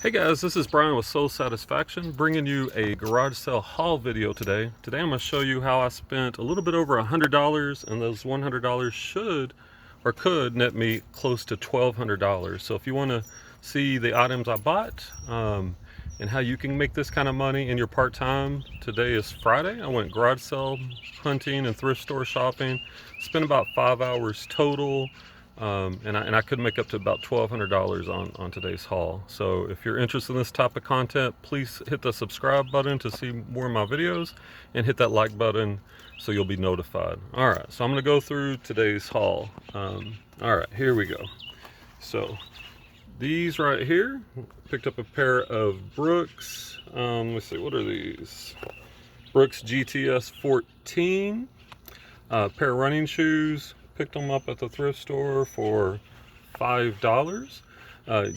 Hey guys, this is Brian with Soul Satisfaction, bringing you a garage sale haul video today. Today I'm going to show you how I spent a little bit over $100, and those $100 should or could net me close to $1,200. So if you want to see the items I bought and how you can make this kind of money in your part-time, today is Friday. I went garage sale hunting and thrift store shopping, spent about 5 hours total. And I could make up to about $1,200 on today's haul. So if you're interested in this type of content, please hit the subscribe button to see more of my videos and hit that like button so you'll be notified. All right, so I'm going to go through today's haul. All right, here we go. So these right here, picked up a pair of Brooks. Let's see, what are these? Brooks GTS 14, pair of running shoes. Picked them up at the thrift store for $5.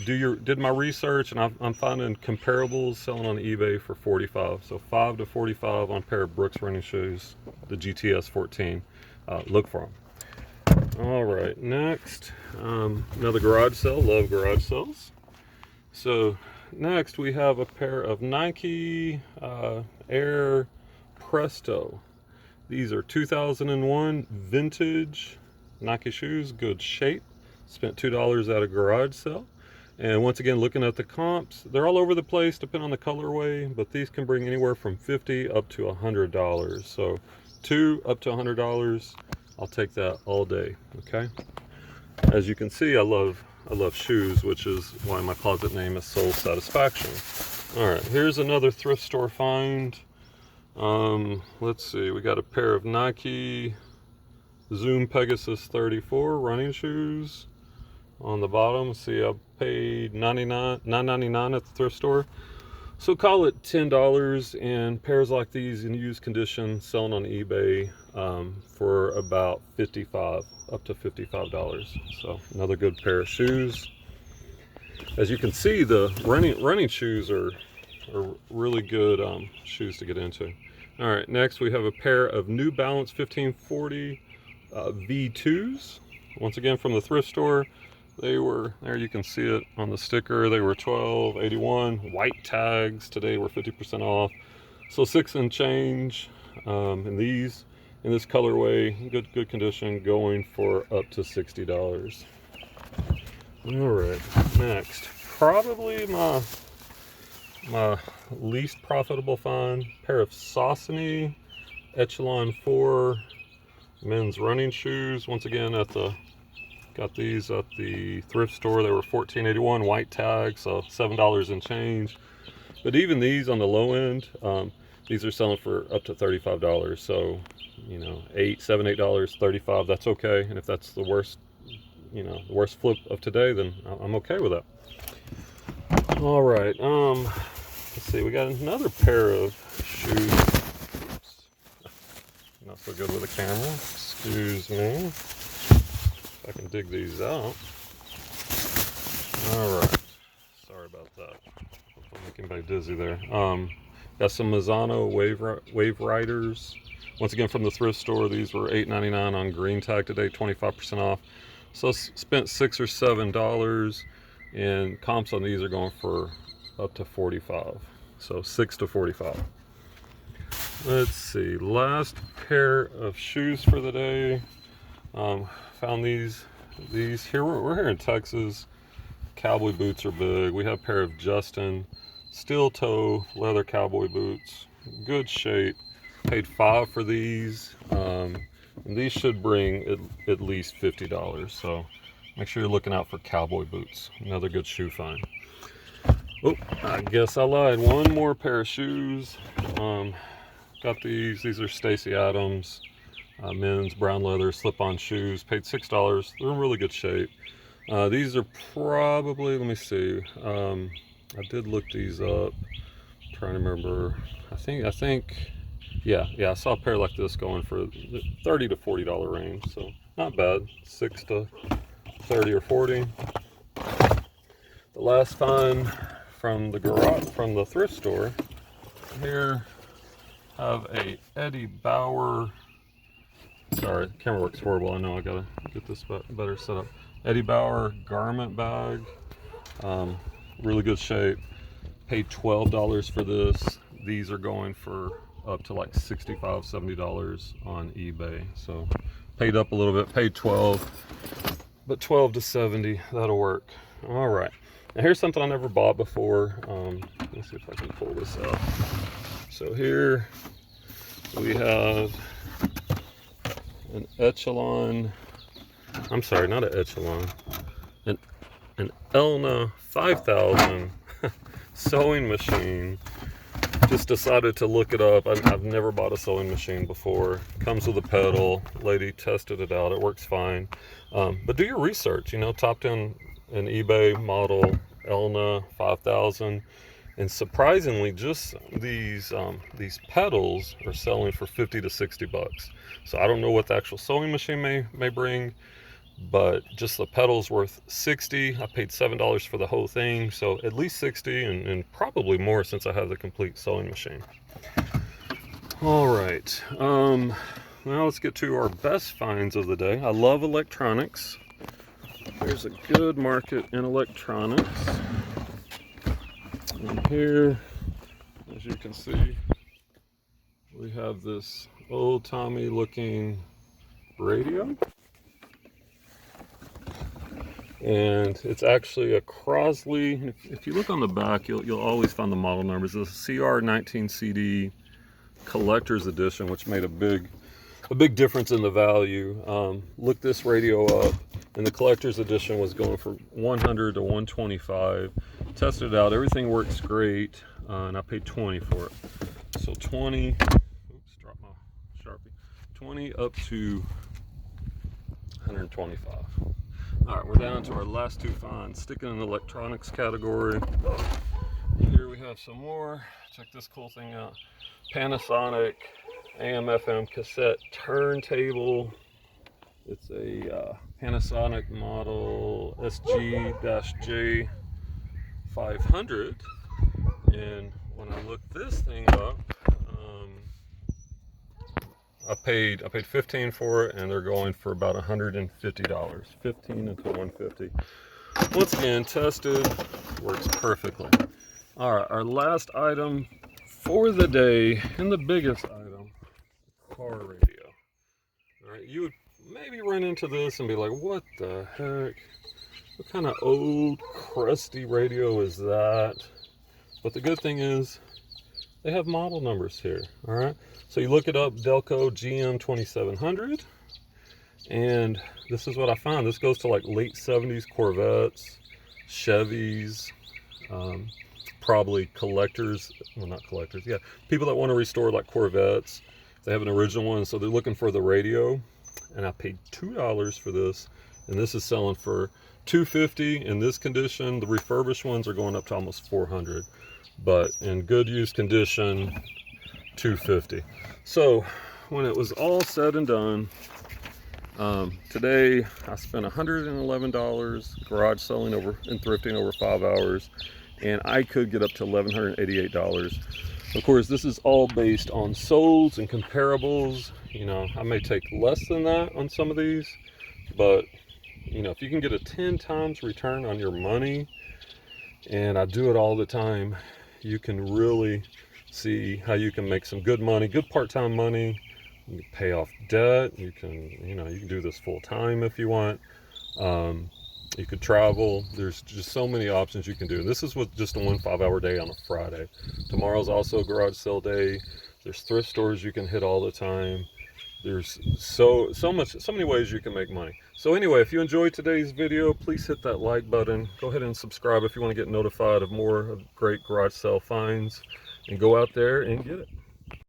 Did my research, and I'm finding comparables selling on eBay for $45. So $5 to $45 on a pair of Brooks running shoes, the GTS 14. Look for them. All right, next, another garage sale. Love garage sales. So next we have a pair of Nike Air Presto. These are 2001 vintage Nike shoes, good shape. Spent $2 at a garage sale. And once again, looking at the comps, they're all over the place depending on the colorway, but these can bring anywhere from $50 up to $100. So $2 up to $100, I'll take that all day. Okay. As you can see, I love shoes, which is why my closet name is Soul Satisfaction. All right, here's another thrift store find. Let's see, we got a pair of Nike Zoom Pegasus 34 running shoes on the bottom. See, I paid $9.99 at the thrift store, so call it $10. And pairs like these in used condition selling on eBay for about $55 up to $55. So another good pair of shoes. As you can see, the running shoes are really good shoes to get into. All right, next we have a pair of New Balance 1540 V2s. Once again from the thrift store. They were, there you can see it on the sticker, they were $12.81. White tags today were 50% off. So $6 and change. And these, in this colorway, good condition, going for up to $60. All right, next, probably my least profitable find, pair of Saucony Echelon 4 men's running shoes. Once again, got these at the thrift store. They were $14.81, white tag, so $7 and change. But even these on the low end, these are selling for up to $35. So, you know, $8, $35, that's okay. And if that's the worst, the worst flip of today, then I'm okay with that. All right, let's see, we got another pair of shoes. Oops. Not so good with the camera, excuse me. If I can dig these out. All right, sorry about that. I'm making anybody dizzy there. Got some Mazzano Wave Riders. Once again from the thrift store. These were $8.99 on green tag today, 25% off. So spent $6 or $7, and comps on these are going for up to $45. So $6 to $45. Let's see, last pair of shoes for the day. Found these here. We're here in Texas. Cowboy boots are big. We have a pair of Justin steel toe leather cowboy boots, good shape. Paid $5 for these. And these should bring at least $50. So make sure you're looking out for cowboy boots. Another good shoe find. Oh, I guess I lied. One more pair of shoes. Got these. These are Stacy Adams men's brown leather slip-on shoes. Paid $6. They're in really good shape. These are probably, let me see. I did look these up. I'm trying to remember. I think. Yeah, I saw a pair like this going for $30 to $40 range. So not bad. $6 to $30 or $40. The last find from the thrift store. Here have a Eddie Bauer. Sorry, the camera works horrible. I know, I gotta get this better set up. Eddie Bauer garment bag. Really good shape. paid $12 for this. These are going for up to like $65, $70 on eBay. So paid up a little bit, paid 12, but 12 to 70, that'll work. All right, now here's something I never bought before. Let's see if I can pull this out. So here we have an Echelon, I'm sorry, not an Echelon, an Elna 5000 sewing machine. Just decided to look it up. I've never bought a sewing machine before. Comes with a pedal. Lady tested it out. It works fine. But do your research. You know, topped in an eBay model Elna 5000, and surprisingly, just these pedals are selling for 50 to 60 bucks. So I don't know what the actual sewing machine may bring, but just the pedals worth 60. I paid $7 for the whole thing, so at least 60, and probably more since I have the complete sewing machine. All right, now let's get to our best finds of the day. I love electronics. There's a good market in electronics. And here, as you can see, we have this old-timey looking radio. And it's actually a Crosley. If you look on the back, you'll always find the model numbers. It's a CR19 CD collector's edition, which made a big difference in the value. Look this radio up, and the collector's edition was going for 100 to 125. Tested it out, everything works great, and I paid 20 for it. So 20, oops, dropped my Sharpie. 20 up to 125. All right, we're down to our last two finds. Sticking in the electronics category. Here we have some more. Check this cool thing out. Panasonic AM/FM cassette turntable. It's a Panasonic model SG-J500. And when I looked this thing up, I paid 15 for it, and they're going for about $150. 15 until 150. Once again, tested, works perfectly. All right, our last item for the day, and the biggest item, car radio. All right, you would maybe run into this and be like, what the heck? What kind of old, crusty radio is that? But the good thing is, they have model numbers here, all right? So you look it up, Delco GM2700, and this is what I found. This goes to like late 70s Corvettes, Chevys, probably collectors, well, not collectors, yeah, people that want to restore like Corvettes. They have an original one, so they're looking for the radio, and I paid $2 for this, and this is selling for $250 in this condition. The refurbished ones are going up to almost $400, but in good use condition, $250. So when it was all said and done, today I spent $111 garage selling over and thrifting over 5 hours, and I could get up to $1,188. Of course, this is all based on solds and comparables. You know, I may take less than that on some of these, but you know, if you can get a 10 times return on your money, and I do it all the time, you can really see how you can make some good money, good part-time money. You can pay off debt. You can, you know, you can do this full-time if you want. You could travel. There's just so many options you can do. This is with just a 1 5-hour day on a Friday. Tomorrow's also a garage sale day. There's thrift stores you can hit all the time. There's so many ways you can make money. So anyway, if you enjoyed today's video, please hit that like button. Go ahead and subscribe if you want to get notified of more great garage sale finds, and go out there and get it.